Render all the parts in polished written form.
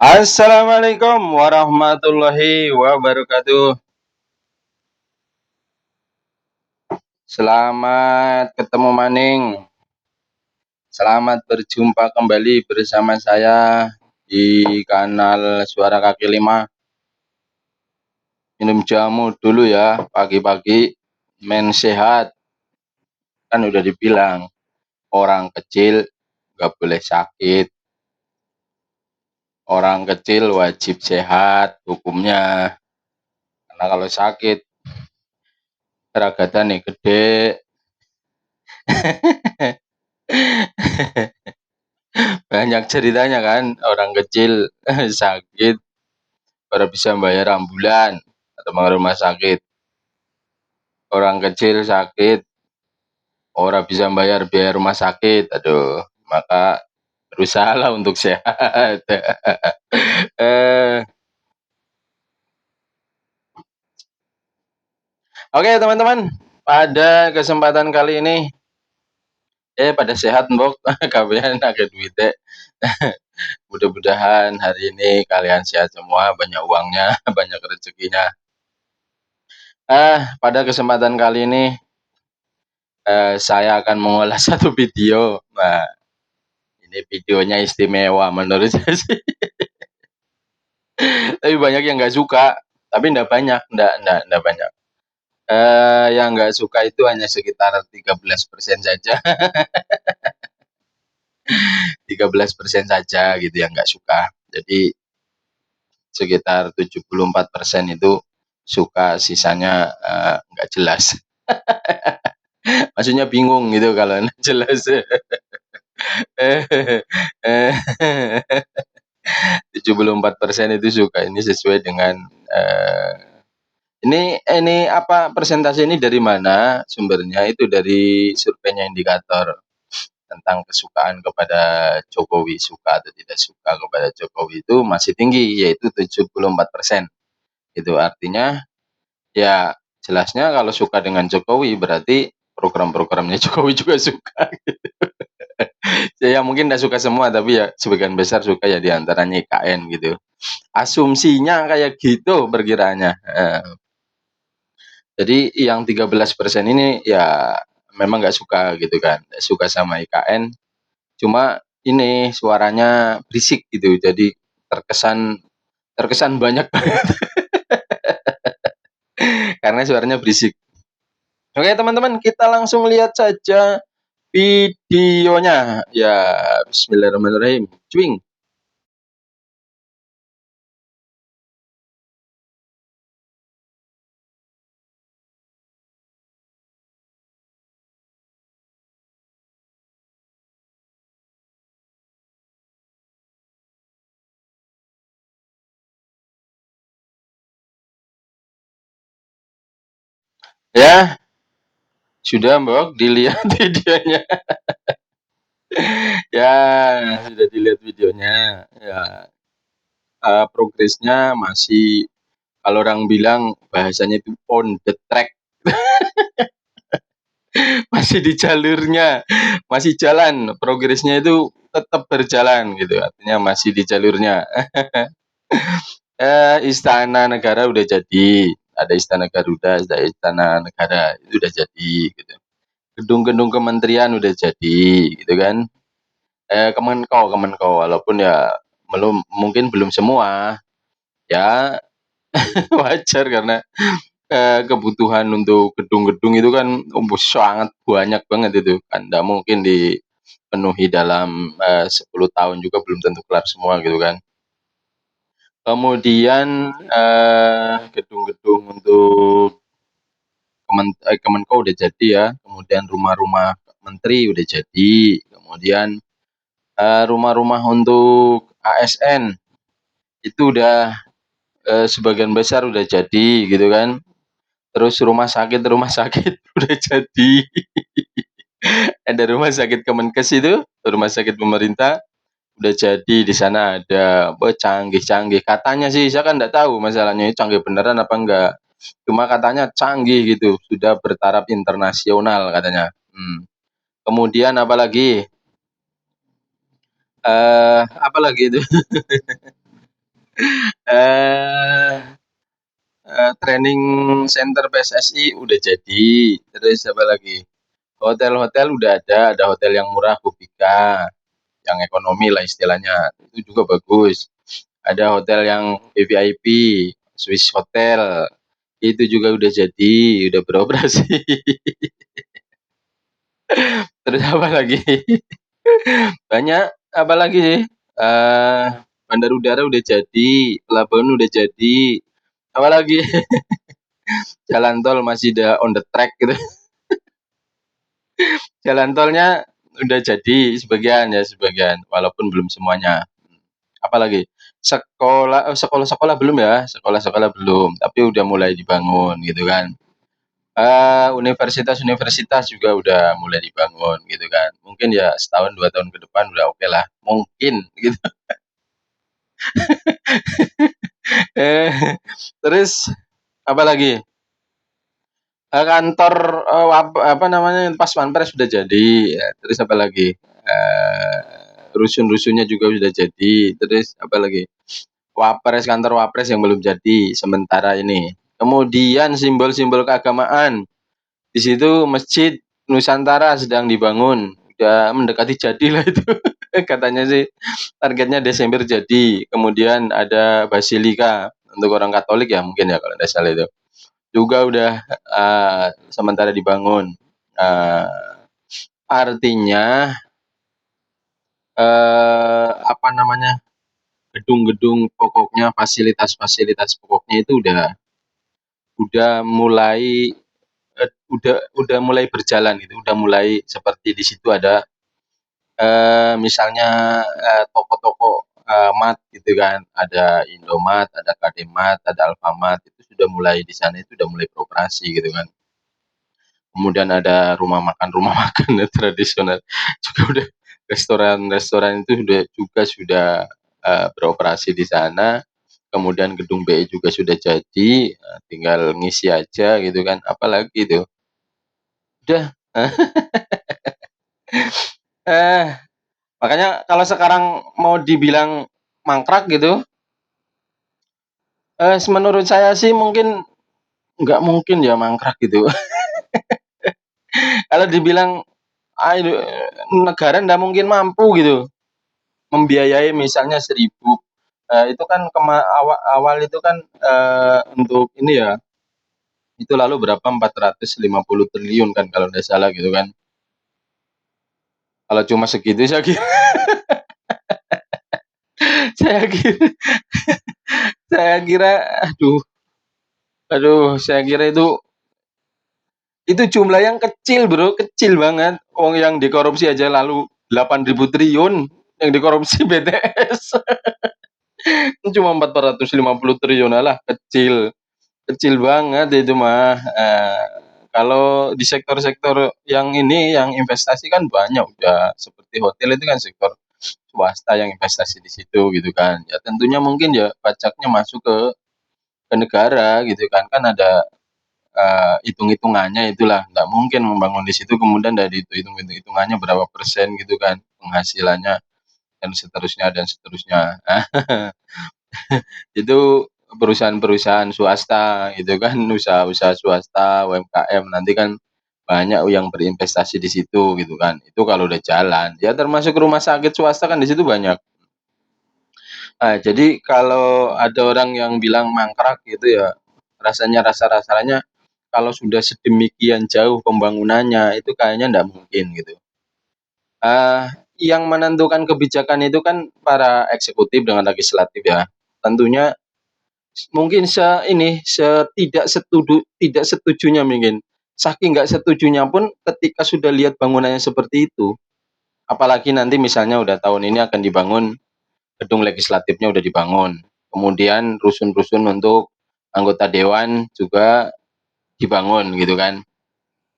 Assalamualaikum warahmatullahi wabarakatuh. Selamat ketemu maning. Selamat berjumpa kembali bersama saya di kanal Suara Kaki Lima. Minum jamu dulu ya pagi-pagi. Men sehat. Kan udah dibilang orang kecil nggak boleh sakit. Orang kecil wajib sehat hukumnya. Karena kalau sakit ragatan nih gede. Banyak ceritanya kan, orang kecil sakit, baru bisa bayar ambulan atau rumah sakit. Orang kecil sakit, orang bisa bayar biaya rumah sakit. Aduh, maka berusahalah untuk sehat. eh, Oke teman-teman, pada kesempatan kali ini, pada sehat mbok, kalian agak duit deh. Mudah-mudahan hari ini kalian sehat semua, banyak uangnya, banyak rezekinya. Pada kesempatan kali ini saya akan mengolah satu video. Nah, ini videonya istimewa menurut saya sih. Tapi banyak yang nggak suka. Tapi nggak banyak, nggak banyak. Yang nggak suka itu hanya sekitar 13% saja. 13% saja gitu yang nggak suka. Jadi sekitar 74% itu suka, sisanya nggak jelas. Maksudnya bingung gitu kalau nggak jelas. 74% itu suka, ini sesuai dengan ini apa, presentasi ini dari mana sumbernya? Itu dari surveinya Indikator tentang kesukaan kepada Jokowi, suka atau tidak suka kepada Jokowi itu masih tinggi, yaitu 74%. Itu artinya ya jelasnya kalau suka dengan Jokowi berarti program-programnya Jokowi juga suka. Ya mungkin tidak suka semua, tapi ya sebagian besar suka, ya diantaranya IKN gitu. Asumsinya kayak gitu perkiraannya. Jadi yang 13% ini ya memang nggak suka gitu kan, nggak suka sama IKN. Cuma ini suaranya berisik gitu, jadi terkesan terkesan banyak banget karena suaranya berisik. Oke teman-teman, kita langsung lihat saja videonya. Ya, Bismillahirrahmanirrahim. Cuing. Ya, sudah Mbok dilihat videonya. Ya, sudah dilihat videonya. Ya, progresnya masih, kalau orang bilang bahasanya itu on the track. Masih di jalurnya, masih jalan, progresnya itu tetap berjalan gitu, artinya masih di jalurnya. Istana negara udah jadi, ada istana Garuda, ada istana negara itu udah jadi gitu. Gedung-gedung kementerian udah jadi gitu kan. Kemenko walaupun ya mungkin belum semua ya. Wajar karena kebutuhan untuk gedung-gedung itu kan sangat banyak banget itu kan, tidak mungkin dipenuhi dalam 10 tahun juga belum tentu kelar semua gitu kan. Kemudian gedung-gedung untuk Kemenko udah jadi ya, kemudian rumah-rumah menteri udah jadi, kemudian rumah-rumah untuk ASN itu udah sebagian besar udah jadi gitu kan. Terus rumah sakit udah jadi. Ada rumah sakit Kemenkes itu, rumah sakit pemerintah udah jadi, di sana ada canggih-canggih. Katanya sih saya kan enggak tahu masalahnya ini canggih beneran apa enggak. Cuma katanya canggih gitu, sudah bertaraf internasional katanya. Kemudian apalagi? Apalagi itu? Eee Training center PSSI udah jadi, terus apa lagi, hotel-hotel udah ada hotel yang murah Bupika, yang ekonomi lah istilahnya, itu juga bagus. Ada hotel yang VVIP, Swiss Hotel, itu juga udah jadi, udah beroperasi. Terus apa lagi? Banyak, apa lagi sih, eee, bandar udara udah jadi, pelabuhan udah jadi, apa lagi? Jalan tol masih on the track gitu. Jalan tolnya udah jadi sebagian ya, sebagian, walaupun belum semuanya. Apalagi sekolah-sekolah belum ya, sekolah-sekolah belum, tapi udah mulai dibangun gitu kan. Universitas-universitas juga udah mulai dibangun gitu kan. Mungkin ya setahun 2 tahun ke depan udah oke lah, mungkin gitu. Eh, terus apalagi, kantor, apa namanya, Pas Pampres sudah jadi, ya, terus apalagi, rusun-rusunnya juga sudah jadi, terus apalagi, kantor Wapres yang belum jadi sementara ini. Kemudian simbol-simbol keagamaan, di situ Masjid Nusantara sedang dibangun, udah mendekati jadi lah itu. Katanya sih targetnya Desember jadi. Kemudian ada Basilika untuk orang Katolik ya mungkin ya kalau tidak salah itu. Juga udah sementara dibangun. Uh, Artinya apa namanya, gedung-gedung pokoknya, fasilitas-fasilitas pokoknya itu udah mulai udah mulai berjalan gitu, udah mulai seperti di situ ada misalnya toko-toko Mart gitu kan, ada Indomart, ada KD-Mart, ada Alfamart, itu sudah mulai di sana itu udah mulai beroperasi gitu kan. Kemudian ada rumah makan tradisional juga udah, restoran-restoran itu sudah beroperasi di sana. Kemudian gedung BI juga sudah jadi, tinggal ngisi aja gitu kan, apalagi itu. Udah, eh, makanya kalau sekarang mau dibilang mangkrak gitu, menurut saya sih mungkin nggak mungkin ya mangkrak gitu. Kalau dibilang, ini negara nggak mungkin mampu gitu membiayai misalnya 1.000, itu kan awal itu kan, untuk ini ya, itu lalu berapa, 450 triliun kan kalau tidak salah gitu kan. Kalau cuma segitu saya kira saya kira aduh aduh, saya kira itu jumlah yang kecil Bro, kecil banget. Wong yang dikorupsi aja lalu 8.000 triliun, yang dikorupsi BTS cuma 450 triliun, alah kecil. Kecil banget itu mah. Kalau di sektor-sektor yang ini, yang investasi kan banyak udah, seperti hotel itu kan sektor swasta yang investasi di situ gitu kan. Ya tentunya mungkin ya pajaknya masuk ke negara gitu kan. Kan ada hitung-hitungannya itulah. Nggak mungkin membangun di situ kemudian dari itu hitung-hitungannya berapa persen gitu kan penghasilannya dan seterusnya dan seterusnya. Itu perusahaan-perusahaan swasta gitu kan, usaha-usaha swasta, UMKM, nanti kan banyak yang berinvestasi di situ gitu kan. Itu kalau udah jalan, ya termasuk rumah sakit swasta kan di situ banyak. Jadi kalau ada orang yang bilang mangkrak gitu ya, rasa-rasanya kalau sudah sedemikian jauh pembangunannya itu kayaknya ndak mungkin gitu. Eee, yang menentukan kebijakan itu kan para eksekutif dengan legislatif ya. Tentunya mungkin tidak setujunya mungkin. Saking nggak setujunya pun ketika sudah lihat bangunannya seperti itu, apalagi nanti misalnya udah tahun ini akan dibangun, gedung legislatifnya udah dibangun, kemudian rusun-rusun untuk anggota dewan juga dibangun gitu kan.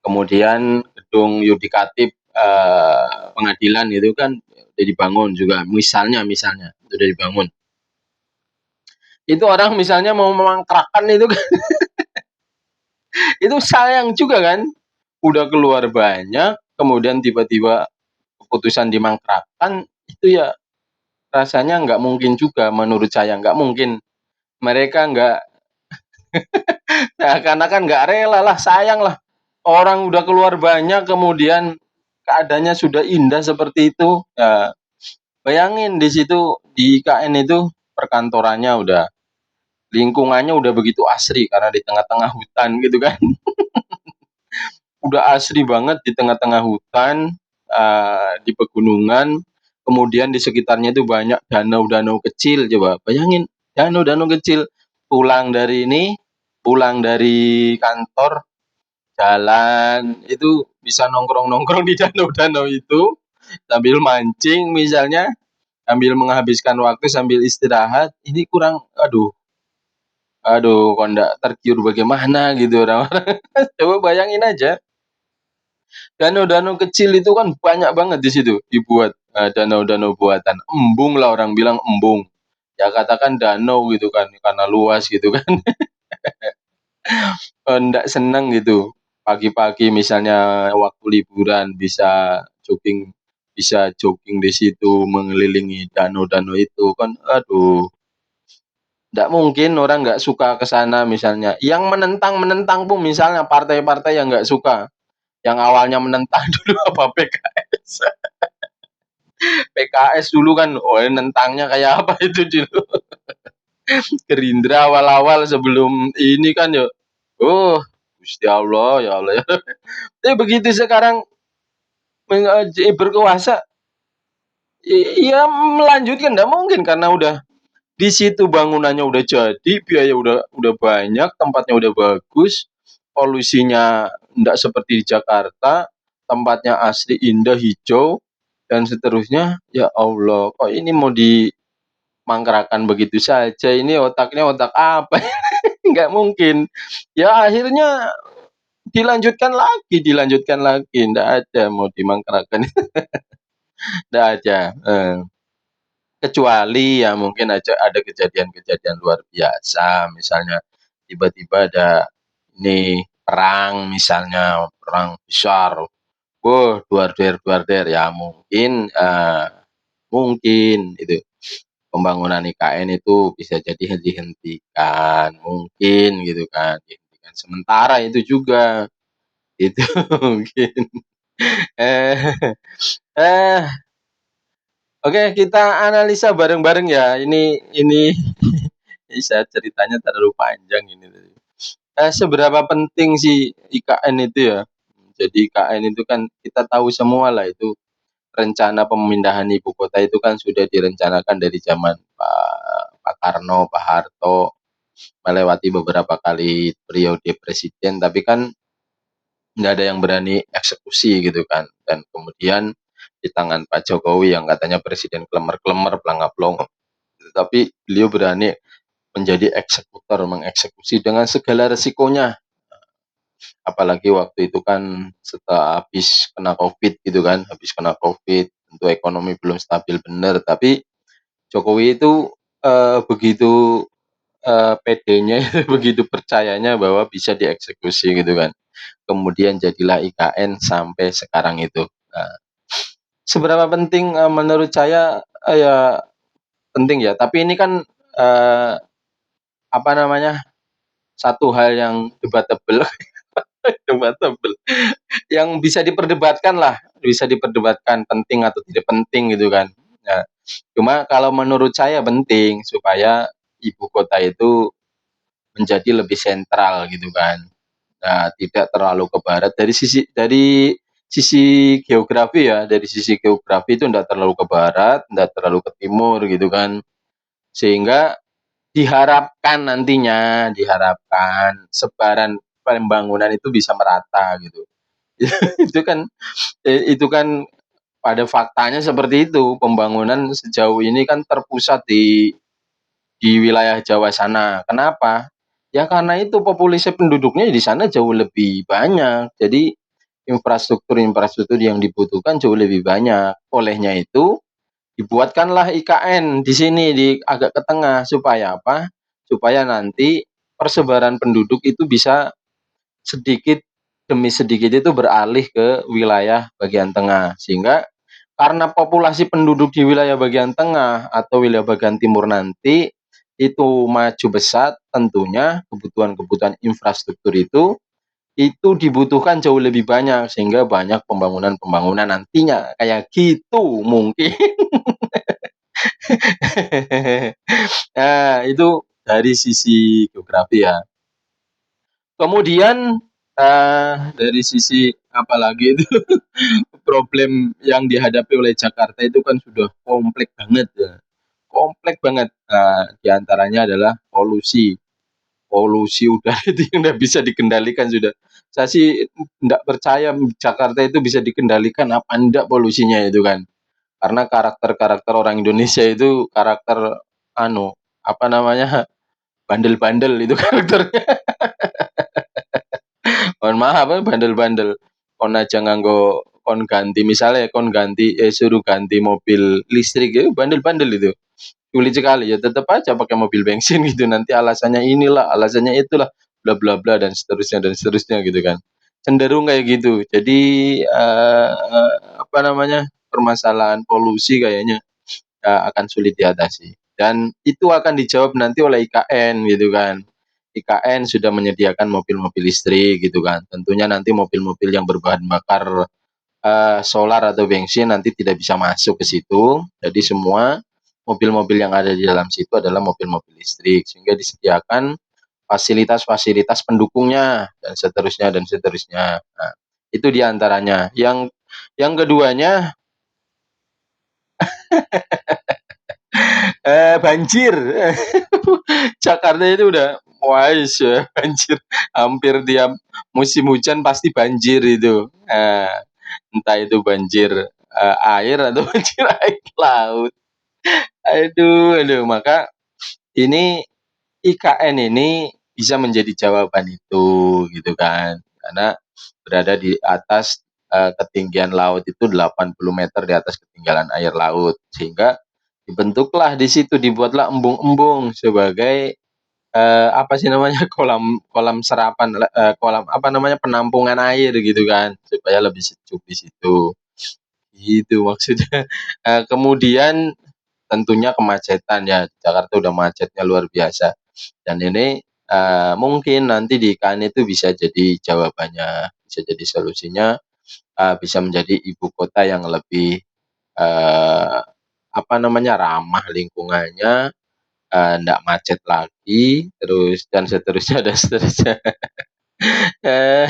Kemudian gedung yudikatif, pengadilan itu kan udah dibangun juga, misalnya udah dibangun. Itu orang misalnya mau memangkrakkan itu kan itu sayang juga kan, udah keluar banyak, kemudian tiba-tiba keputusan dimangkrakkan, itu ya rasanya nggak mungkin juga menurut saya, nggak mungkin. Mereka nggak seakan-akan nggak rela lah, sayang lah. Orang udah keluar banyak kemudian keadaannya sudah indah seperti itu. Ya, bayangin di situ di IKN itu perkantorannya udah lingkungannya udah begitu asri karena di tengah-tengah hutan gitu kan. Udah asri banget di tengah-tengah hutan, di pegunungan, kemudian di sekitarnya itu banyak danau-danau kecil, coba bayangin danau-danau kecil, pulang dari ini, pulang dari kantor, jalan, itu bisa nongkrong-nongkrong di danau-danau itu, sambil mancing misalnya, sambil menghabiskan waktu, sambil istirahat, ini kurang aduh aduh kok ndak tergiur bagaimana gitu orang-orang. Coba bayangin aja. Danau-danau kecil itu kan banyak banget di situ dibuat, danau-danau buatan. Embung lah orang bilang embung. Ya katakan danau gitu kan, karena luas gitu kan. Ndak seneng gitu. Pagi-pagi misalnya waktu liburan bisa jogging di situ mengelilingi danau-danau itu kan, aduh, ndak mungkin orang nggak suka ke sana misalnya. Yang menentang-menentang pun misalnya partai-partai yang nggak suka, yang awalnya menentang dulu apa PKS. PKS dulu kan, oh nentangnya kayak apa itu dulu. Gerindra awal-awal sebelum ini kan ya, oh Gusti Allah ya Allah ya. Tapi begitu sekarang berkuasa, ya melanjutkan nggak mungkin karena udah di situ bangunannya udah jadi, biaya udah banyak, tempatnya udah bagus, polusinya nggak seperti di Jakarta, tempatnya asli indah hijau dan seterusnya. Ya Allah, kok ini mau dimangkrakan begitu saja? Ini otaknya otak apa? Nggak mungkin. Ya akhirnya dilanjutkan lagi, nggak ada mau dimangkrakan, nggak ada. Kecuali ya mungkin aja ada kejadian-kejadian luar biasa, misalnya tiba-tiba ada ini perang misalnya, perang besar, duar-der, ya mungkin, mungkin itu pembangunan IKN itu bisa jadi dihentikan, mungkin gitu kan, dihentikan sementara itu juga, itu mungkin. Eh, eh, oke kita analisa bareng-bareng ya, ini bisa ceritanya terlalu panjang ini. Seberapa penting sih IKN itu ya? Jadi IKN itu kan kita tahu semua lah itu rencana pemindahan ibu kota itu kan sudah direncanakan dari zaman Pak Karno, Pak Harto, melewati beberapa kali periode presiden, tapi kan nggak ada yang berani eksekusi gitu kan. Dan kemudian di tangan Pak Jokowi yang katanya presiden klemer-klemer, pelangap-pelongo, tapi beliau berani menjadi eksekutor, mengeksekusi dengan segala resikonya. Apalagi waktu itu kan setelah habis kena COVID gitu kan, habis kena COVID, tentu ekonomi belum stabil benar, tapi Jokowi itu begitu pedenya, begitu percayanya bahwa bisa dieksekusi gitu kan. Kemudian jadilah IKN sampai sekarang itu. Nah, seberapa penting menurut saya ya penting ya, tapi ini kan eh, apa namanya satu hal yang debatable, debatable, yang bisa diperdebatkan penting atau tidak penting gitu kan. Nah, cuma kalau menurut saya penting supaya ibu kota itu menjadi lebih sentral gitu kan. Nah, tidak terlalu ke barat dari sisi geografi ya, dari sisi geografi itu tidak terlalu ke barat, tidak terlalu ke timur gitu kan. Sehingga diharapkan sebaran pembangunan itu bisa merata gitu. Itu kan itu kan pada faktanya seperti itu. Pembangunan sejauh ini kan terpusat di wilayah Jawa sana. Kenapa? Ya karena itu populasi penduduknya di sana jauh lebih banyak. Jadi infrastruktur-infrastruktur yang dibutuhkan jauh lebih banyak. Olehnya itu dibuatkanlah IKN di sini di agak ke tengah supaya apa? Supaya nanti persebaran penduduk itu bisa sedikit demi sedikit itu beralih ke wilayah bagian tengah sehingga karena populasi penduduk di wilayah bagian tengah atau wilayah bagian timur nanti itu maju pesat, tentunya kebutuhan-kebutuhan infrastruktur itu dibutuhkan jauh lebih banyak sehingga banyak pembangunan-pembangunan nantinya, kayak gitu mungkin. Nah, itu dari sisi geografi ya. Kemudian, dari sisi apalagi itu, problem yang dihadapi oleh Jakarta itu kan sudah kompleks banget ya, kompleks banget. Di antaranya adalah polusi. Polusi udara itu yang nggak bisa dikendalikan sudah. Saya sih nggak percaya Jakarta itu bisa dikendalikan apa enggak polusinya itu kan. Karena karakter-karakter orang Indonesia itu karakter anu, apa namanya, bandel-bandel itu karakternya. Mohon maaf bandel-bandel. Kon aja nganggo kon ganti misalnya kon ganti suruh ganti mobil listrik itu bandel-bandel itu. Sulit sekali ya tetap aja pakai mobil bensin gitu nanti alasannya inilah, alasannya itulah, bla bla bla dan seterusnya gitu kan. Cenderung kayak gitu. Jadi apa namanya? Permasalahan polusi kayaknya akan sulit diatasi. Dan itu akan dijawab nanti oleh IKN gitu kan. IKN sudah menyediakan mobil-mobil listrik gitu kan. Tentunya nanti mobil-mobil yang berbahan bakar solar atau bensin nanti tidak bisa masuk ke situ. Jadi semua mobil-mobil yang ada di dalam situ adalah mobil-mobil listrik sehingga disediakan fasilitas-fasilitas pendukungnya dan seterusnya dan seterusnya. Nah, itu diantaranya. Yang keduanya banjir. Jakarta itu udah wais ya banjir. Hampir tiap musim hujan pasti banjir itu. Entah itu banjir air atau banjir air laut. Aduh, aduh. Maka ini IKN ini bisa menjadi jawaban itu gitu kan. Karena berada di atas ketinggian laut itu 80 meter di atas ketinggian air laut. Sehingga dibentuklah di situ dibuatlah embung-embung sebagai apa sih namanya kolam kolam serapan kolam apa namanya penampungan air gitu kan supaya lebih sejuk di situ. Gitu maksudnya. Kemudian tentunya kemacetan ya, Jakarta udah macetnya luar biasa. Dan ini mungkin nanti di IKN itu bisa jadi jawabannya, bisa jadi solusinya, bisa menjadi ibu kota yang lebih eee, apa namanya, ramah lingkungannya, ndak macet lagi, terus dan seterusnya dan seterusnya. Eee,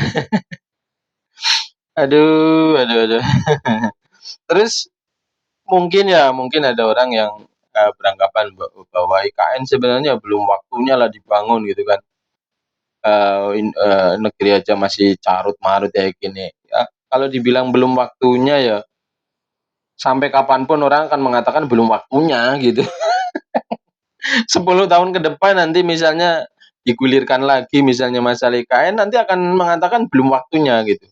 aduh. Terus mungkin ada orang yang beranggapan bahwa IKN sebenarnya belum waktunya lah dibangun gitu kan. Negeri aja masih carut marut kayak gini. Ya, kalau dibilang belum waktunya ya sampai kapanpun orang akan mengatakan belum waktunya gitu. 10 tahun ke depan nanti misalnya digulirkan lagi misalnya masalah IKN nanti akan mengatakan belum waktunya gitu.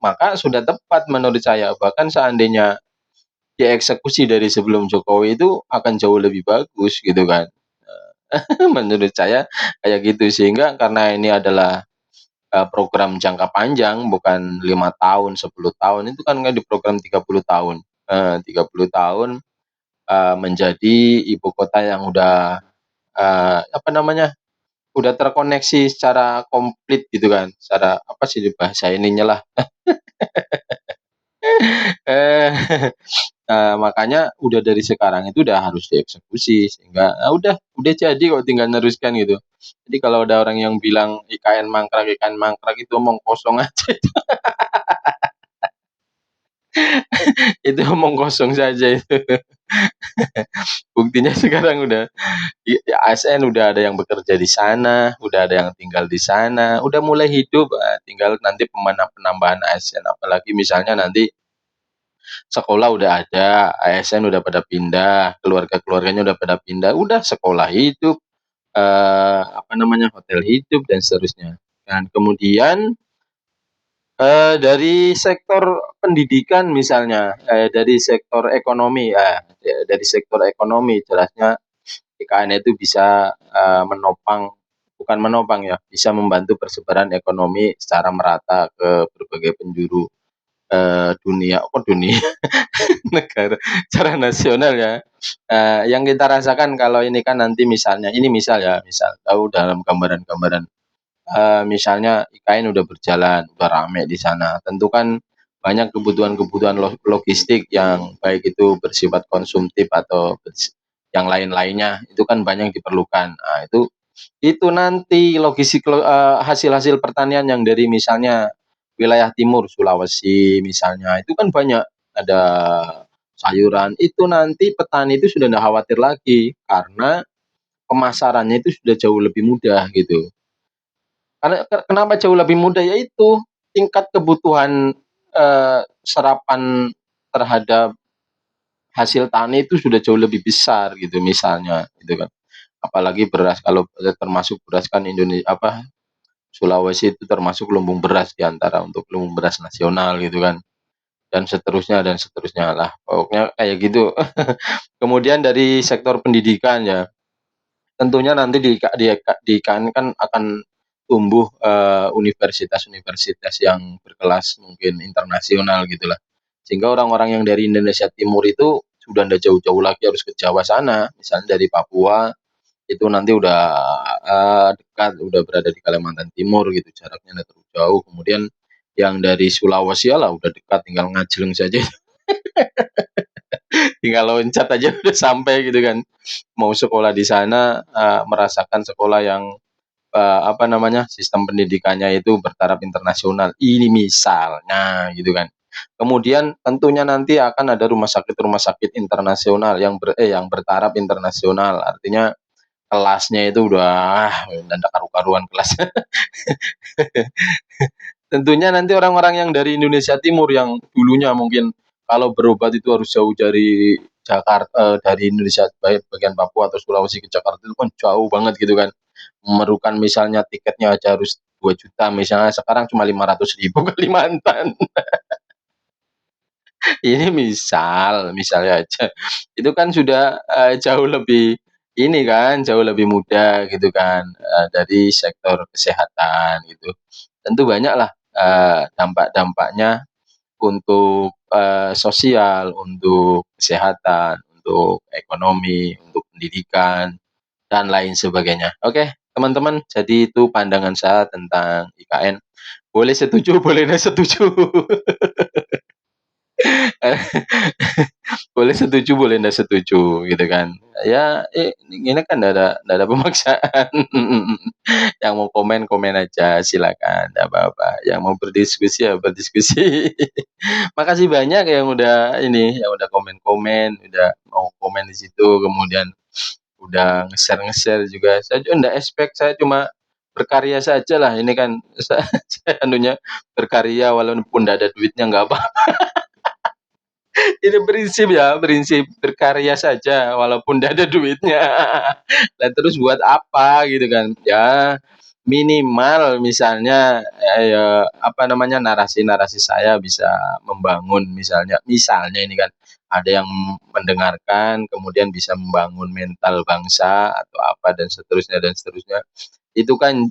Maka sudah tepat menurut saya bahkan seandainya dieksekusi dari sebelum Jokowi itu akan jauh lebih bagus gitu kan. Menurut saya kayak gitu sehingga karena ini adalah program jangka panjang bukan 5 tahun, 10 tahun, itu kan nggak di program 30 tahun. 30 tahun, menjadi ibu kota yang udah, apa namanya, udah terkoneksi secara komplit gitu kan, secara apa sih bahasa ininya lah, eee, makanya udah dari sekarang itu udah harus dieksekusi sehingga, udah jadi kok tinggal neruskan gitu. Jadi kalau ada orang yang bilang IKN mangkrak itu omong kosong aja. Itu omong kosong saja itu. Buktinya sekarang udah ya ASN udah ada yang bekerja di sana, udah ada yang tinggal di sana, udah mulai hidup, tinggal nanti penambahan ASN apalagi misalnya nanti sekolah udah ada, ASN udah pada pindah, keluarga-keluarganya udah pada pindah, udah sekolah hidup, apa namanya, hotel hidup dan seterusnya. Dan kemudian, dari sektor pendidikan misalnya, dari sektor ekonomi, dari sektor ekonomi jelasnya IKN itu bisa menopang bukan menopang ya, bisa membantu persebaran ekonomi secara merata ke berbagai penjuru dunia kok dunia, negara secara nasional ya, yang kita rasakan kalau ini kan nanti misalnya ini misal ya, misal tahu dalam gambaran-gambaran misalnya IKN udah berjalan, udah rame di sana, tentu kan banyak kebutuhan-kebutuhan logistik yang baik itu bersifat konsumtif atau yang lain-lainnya, itu kan banyak diperlukan. Nah, itu nanti logistik hasil-hasil pertanian yang dari misalnya wilayah timur, Sulawesi misalnya, itu kan banyak ada sayuran, itu nanti petani itu sudah tidak khawatir lagi, karena pemasarannya itu sudah jauh lebih mudah gitu. Karena kenapa jauh lebih mudah, yaitu tingkat kebutuhan, serapan terhadap hasil tani itu sudah jauh lebih besar gitu misalnya, gitu kan. Apalagi beras, kalau termasuk beras kan Sulawesi itu termasuk lumbung beras di antara untuk lumbung beras nasional gitu kan, dan seterusnya lah, pokoknya kayak gitu. Kemudian dari sektor pendidikan ya, tentunya nanti di IKN kan akan tumbuh, universitas-universitas yang berkelas mungkin internasional gitulah. Sehingga orang-orang yang dari Indonesia Timur itu sudah ndak jauh-jauh lagi harus ke Jawa sana, misalnya dari Papua, itu nanti udah, dekat, udah berada di Kalimantan Timur gitu, jaraknya ndak terlalu jauh. Kemudian yang dari Sulawesi alah udah dekat, tinggal ngajeng saja, tinggal loncat aja udah sampai gitu kan. Mau sekolah di sana, merasakan sekolah yang sistem pendidikannya itu bertaraf internasional. Ini misalnya gitu kan. Kemudian tentunya nanti akan ada rumah sakit internasional yang bertaraf internasional. Artinya kelasnya itu udah ndak karu-karuan kelas. Tentunya nanti orang-orang yang dari Indonesia Timur yang dulunya mungkin kalau berobat itu harus jauh dari Jakarta, dari Indonesia baik bagian Papua atau Sulawesi ke Jakarta itu kan jauh banget gitu kan. Memerlukan misalnya tiketnya aja harus 2 juta misalnya, sekarang cuma 500 ribu Kalimantan. Ini misalnya aja. Itu kan sudah, jauh lebih ini kan, jauh lebih mudah gitu kan, dari sektor kesehatan gitu. Tentu banyaklah, dampak-dampaknya untuk, sosial, untuk kesehatan, untuk ekonomi, untuk pendidikan, dan lain sebagainya. Oke, teman-teman, jadi itu pandangan saya tentang IKN. Boleh setuju, boleh tidak setuju. Boleh setuju, boleh tidak setuju, gitu kan. Ya, ini kan nggak ada pemaksaan. Yang mau komen, komen aja, silakan, nggak apa-apa. Yang mau berdiskusi, ya berdiskusi. Makasih banyak yang udah komen-komen, udah mau komen di situ, kemudian udah nge-share juga. Saya juga nggak expect, saya cuma berkarya saja lah. Ini kan saya anunya berkarya walaupun nggak ada duitnya nggak apa. Ini prinsip ya, prinsip berkarya saja walaupun nggak ada duitnya. Dan terus buat apa gitu kan? Ya minimal misalnya narasi-narasi saya bisa membangun misalnya ini kan ada yang mendengarkan kemudian bisa membangun mental bangsa atau apa dan seterusnya. Itu kan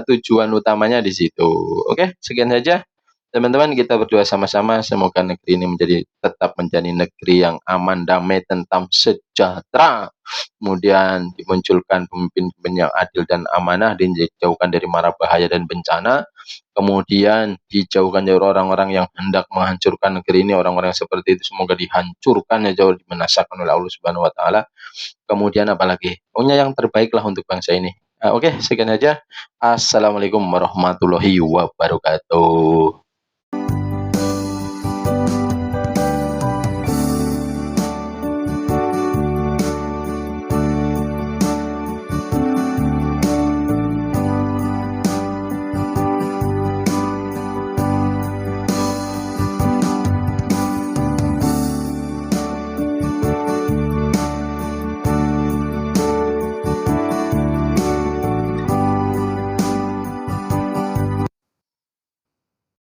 tujuan utamanya di situ. Oke, sekian saja. Teman-teman, kita berdoa sama-sama semoga negeri ini tetap menjadi negeri yang aman, damai, tentram, sejahtera. Kemudian dimunculkan pemimpin-pemimpin yang adil dan amanah, dijauhkan dari mara bahaya dan bencana. Kemudian dijauhkan dari orang-orang yang hendak menghancurkan negeri ini, orang-orang yang seperti itu semoga dihancurkan, ya jauh dibinasakan oleh Allah Subhanahu wa taala. Kemudian apalagi? Pokoknya yang terbaiklah untuk bangsa ini. Oke, sekian saja. Assalamualaikum warahmatullahi wabarakatuh.